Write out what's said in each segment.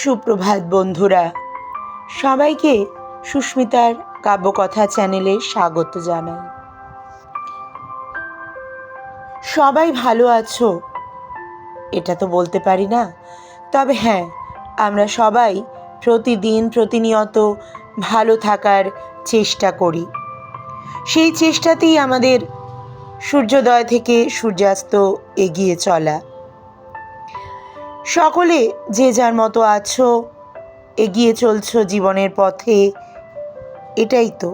সুপ্রভাত বন্ধুরা, সবাইকে সুস্মিতার কাব্যকথা চ্যানেলে স্বাগত জানাই। সবাই ভালো আছো এটা তো বলতে পারি না, তবে হ্যাঁ, আমরা সবাই প্রতিনিয়ত ভালো থাকার চেষ্টা করি। সেই চেষ্টাতেই আমাদের সূর্যোদয় থেকে সূর্যাস্ত এগিয়ে চলা। সকলে যে যার মতো আছো, এগিয়ে চলছো জীবনের পথে, এটাই তো।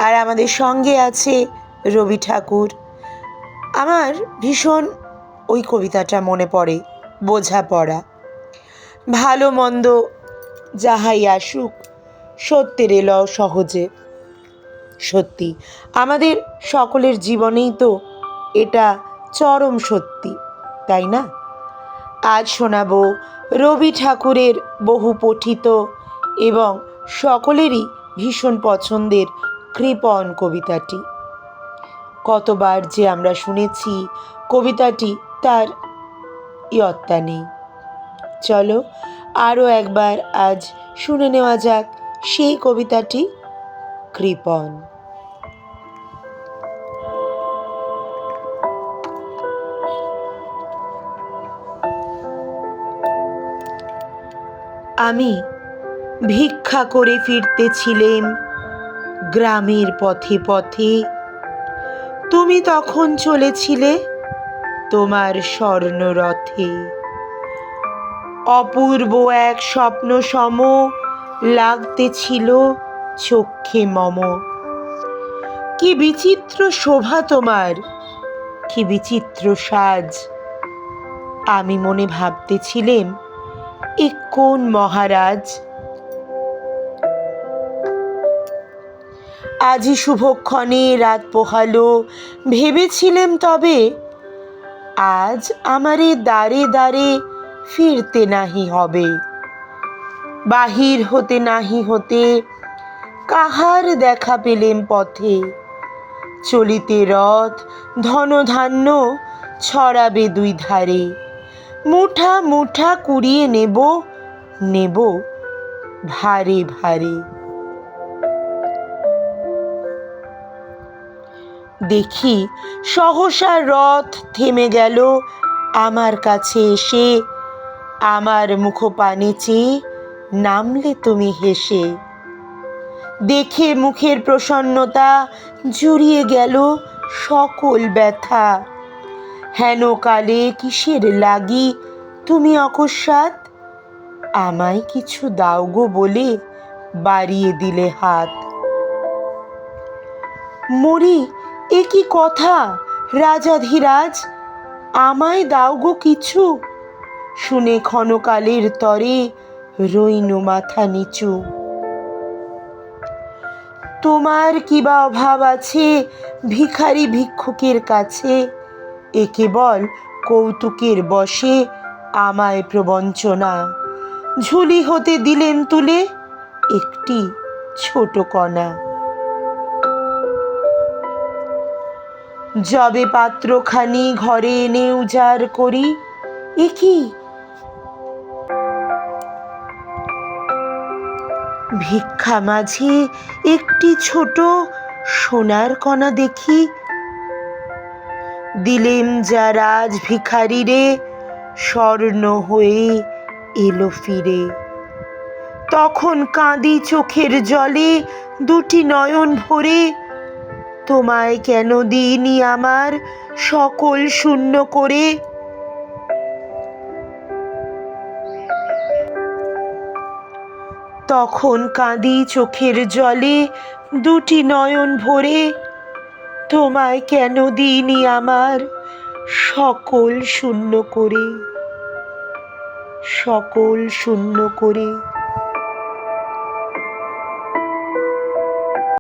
আর আমাদের সঙ্গে আছে রবি ঠাকুর। আমার ভীষণ ওই কবিতাটা মনে পড়ে, বোঝাপড়া। ভালো মন্দ যাহাই আসুক, সত্যের এলও সহজে। সত্যি, আমাদের সকলের জীবনেই তো এটা চরম সত্যি, তাই না? আজ শোনাবো রবি ঠাকুরের বহু পঠিত এবং সকলেরই ভীষণ পছন্দের কৃপণ কবিতাটি। কতবার যে আমরা শুনেছি কবিতাটি, তার ইয়ত্তা নেই। চলো আরও একবার আজ শুনে নেওয়া যাক সেই কবিতাটি, কৃপণ। আমি ভিক্ষা করে ফিরতেছিলেম গ্রামের পথে পথে, তুমি তখন চলেছিলে তোমার স্বর্ণরথে। অপূর্ব এক স্বপ্ন সম লাগতেছিল চক্ষে মম। কি বিচিত্র শোভা তোমার, কি বিচিত্র সাজ। আমি মনে ভাবতেছিলেম এ কোন মহারাজ। আজি শুভক্ষণে রাত পোহালো, ভেবেছিলেম তবে আজ আমারে দ্বারে দ্বারে ফিরতে নাহি হবে। বাহির হতে নাহি হতে কাহার দেখা পেলেম পথে। চলিতে রথ ধনধান্য ছড়াবে দুই ধারে। মুঠা মুঠা কুড়িয়ে নেব নেব ভারে ভারে। দেখি সহসা রথ থেমে গেল আমার কাছে এসে। আমার মুখপানে চেয়ে নামলে তুমি হেসে। দেখে মুখের প্রসন্নতা জুড়িয়ে গেল সকল ব্যথা। হেন কালে কিসের লাগি তুমি অকস্মাৎ আমায় কিছু দাও গো বলে বাড়িয়ে দিলে হাত। মরি, এ কি কথা রাজাধিরাজ, আমায় দাও গো কিছু। শুনে ক্ষণকালের তরে রইনু মাথা নিচু। তোমার কি বা অভাব আছে ভিখারি ভিক্ষুকের কাছে। এ কেবল কৌতুকের বশে আমায় প্রবঞ্চনা। ঝুলি হতে দিলেন তুলে একটি ছোট কণা। যবে পাত্রখানি ঘরে এনে উজাড় করি, এ কি ভিক্ষা মাঝে একটি ছোট সোনার কণা দেখি। দিলেম যা রাজ ভিখারিরে, স্বর্ণ হয়ে এলো ফিরে। তখন কাঁদি চোখের জলে দুটি নয়ন ভরে। তোমায় কেন দিইনি আমার সকল শূন্য করে। তখন কাঁদি চোখের জলে দুটি নয়ন ভরে। তোমায় কেন দিইনি আমার সকল শূন্য করে, সকল শূন্য করে।